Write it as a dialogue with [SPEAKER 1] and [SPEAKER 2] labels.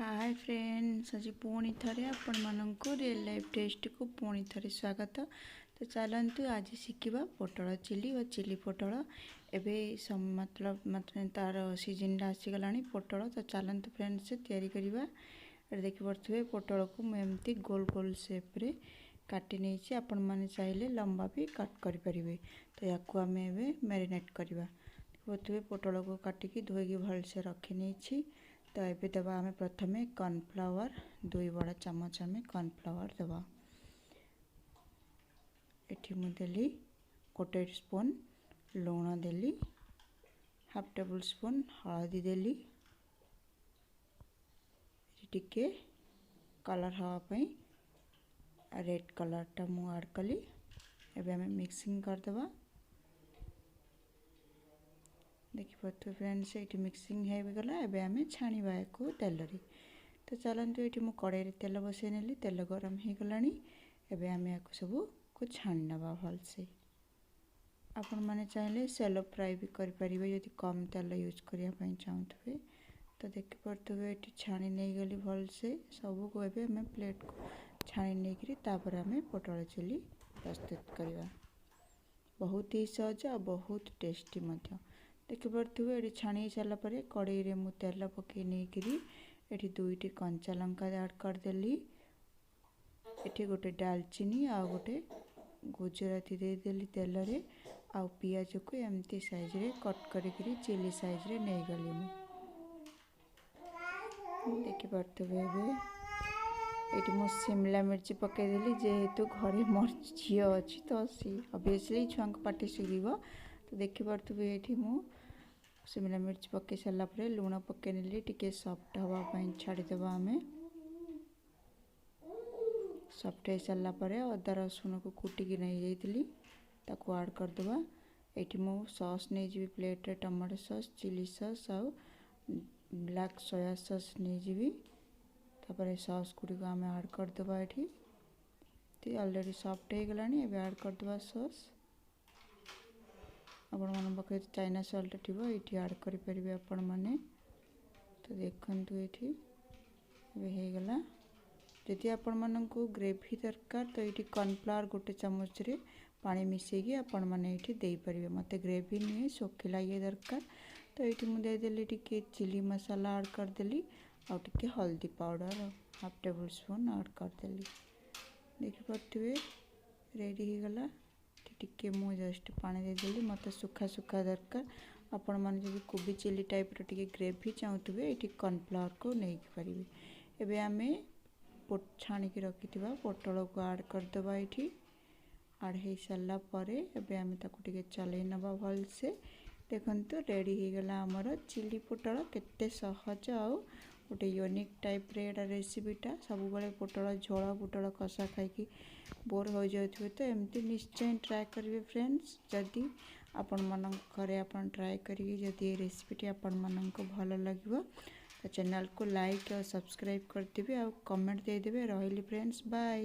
[SPEAKER 1] Hi friends, आज पुणी थे आपण मानक रियल लाइफ टेस्ट को पुणी थे स्वागत। तो चलतु आज शिखा पोटल चिली और चिली पोटल एवं मतलब तार सीजन आसीगला पोटल। तो चलतु फ्रेंड्स तैयारी करवा। देखिपे पोटल को मुझे गोल गोल सेप्रे काटी नहीं, आपण मैंने चाहिए लंबा भी कट करें। तो या आम मैरिनेट करवा। देखिए पोटल को काटिकी धोईकी भलसे रखी नहीं। तो ये दबा आम प्रथम कॉर्नफ्लावर 2 बड़ा चामच आम कॉर्नफ्लावर दबा। एठी मुदेली 1 स्पून लुण देली, 1/2 टेबल स्पून हलदी देली, टिके कलर हाँपाई रेड कलर टा मु ऐड कली। एबे आम मिक्सिंग करदबा। देखिए फ्रेंड्स ये मिक्सिंग हो गला। एबे आम छाणीबा को तेल रे। तो चलतु ये मु कड़ाई तेल बसई नेली, तेल गरम हो गला। एबे आम या सब को छाणी नवा भलसे। आपण मैंने चाहिए सेलो फ्राई भी करें यदि कम तेल यूज करने चाहूे। तो देखिपे ये छाणी नहीं गली भलसे सब को। एबे आम प्लेट को छाणी नहीं तापर आम पोटल चिली प्रस्तुत करवा। बहुत ही सहज और बहुत टेस्टी। देखिपे ये छाणी सारापर कड़ाई रे मु तेल पकई नहीं ये 2टी कंचा लंका ऐड करदेली। ये गोटे डालचीनी आ गोटे गुजराती देदेली तेल रे। आ पियाज को एमती साइज रे कट करी चिली साइज रे नहीं गली। देखिपे ये मु शिमला मिर्ची पकईदेली जेहेतु घरे मोर झी अच्छी तो सी ऑब्वियसली छुआ पाटी सुख। तो देखिपे ये मु शिमला मिर्च पकई सारापर लुण पकई नेली टिके सॉफ्ट हाँवाई छाड़ीदेव। आम सॉफ्ट हो सारापर अदा रसुण को कुटिकी नहीं जाइली ताको ऐड करदबा। ये मु सॉस नहीं जी प्लेट रे टमाटो सॉस, चिली सॉस और ब्लैक सोया सॉस नहीं जी। तापर सॉस गुड़िक आम ऐड करदबा। ये ऑलरेडी सॉफ्ट हो गला। एबे ऐड करदबा सॉस। आपण मन पाखे चाइना सॉल्ट थी ये ऐड करें आपण मैंने। तो देखु ये गला। जदि आपण मन को ग्रेवी दरकार तो ये कॉर्नफ्लावर 1 चामच रे पानी मिसेगी आपण मैंने ये दे पारे। मत ग्रेवी नुहे शोखिला ये दरकार। तो ये मुझे देदेली टिके चिली मसाला ऐड करदेली और टिके हल्दी पाउडर 1/2 टेबल स्पून ऐड करदेली। देखिपे रेडी हो गला। टिके मु जस्ट पानी देदेली। मत सुखा सुखा दरकार। आपण मैंने जब कोबी चिली टाइप रो टिके ग्रेवी चाहूे ये कॉर्नफ्लावर को नहीं पारे। एबे आमे छाणिकी रखि पोटल को ऐड करदबा। ये ऐड हो सारा पर एबे आमे ताको टिके चलई नवा भलसे। देखंतु रेडी हो गला आमर चिली पोटल। केते सहज आ गोटे यूनिक टाइप रे रेसिपीटा। सब बेले पोटल झोल पोटल कषा खाई बोर हो जाए तो एमती निश्चय ट्राए करेंगे फ्रेंड्स। जदि आपण मन घरे आपण ट्राए करेंगे जदि ये रेसिपीटी आपण मन को भल लगे तो चैनल को लाइक और सब्सक्राइब करदेवे और कमेंट देदेवे। रही फ्रेंड्स, बाय।